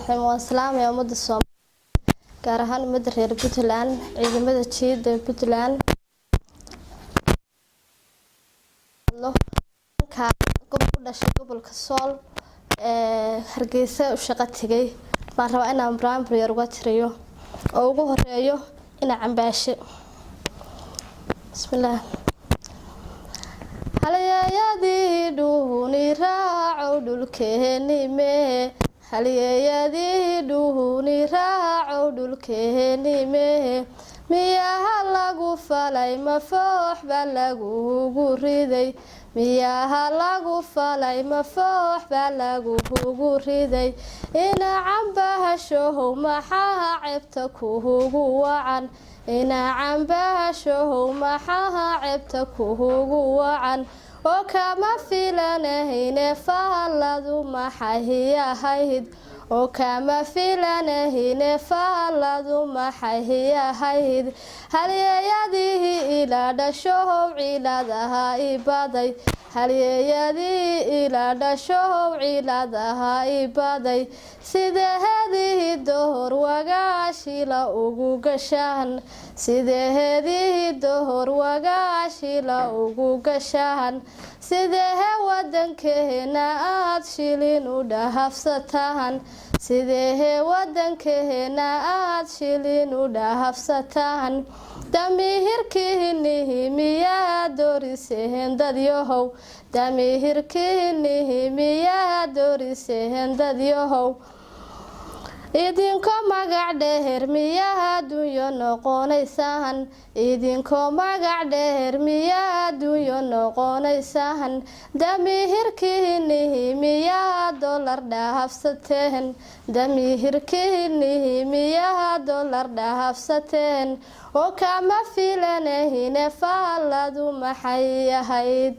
Salaam ya umada Soomaaliyeed gaar ahaan umada reer Puntland ciidamada jiida Puntland ka gobolka Sool Hargeysa u shaqo tagay baan rabaa inaan primary uga tiriyo oo ugu horeeyo ina cambaashe bismillaah haliyadii dhuuni raaco dhulkeeni mee haliyadii dhuuni raaco dhulkeeni mee miyaha lagu falay ma foox ba lagu riday miyaha lagu falay ma foox ba lagu riday ina cambahasho maxaa ceebta kuugu wacan ina cambahasho maxaa ceebta kuugu wacan oo kama filanahayne faaladu maxay ahayd oo kama filanahayne faaladu maxay ahayd haliyadii ila dhasho ciladaha ibaday haliyadii ila dhasho ciladaha ibaday sideedii door wagaashila ugu gashaan sideedii door wagaashila ugu gashaan sidee wadankeena aad shilin u dhaafsataan sidee wadankeena aad shilin u dhaafsataan damihirkiini miyaa dooriseen dad yahow damihirkiini miyaa dooriseen dad yahow idinko magac dheer miyaa adduunyo noqonaysaan idinko magac dheer miyaa adduunyo noqonaysaan damihirkiini miyaa dollar dhaafsateen damihirkiini miyaa dollar dhaafsateen oo kama filanahayne faaladu maxay ahayd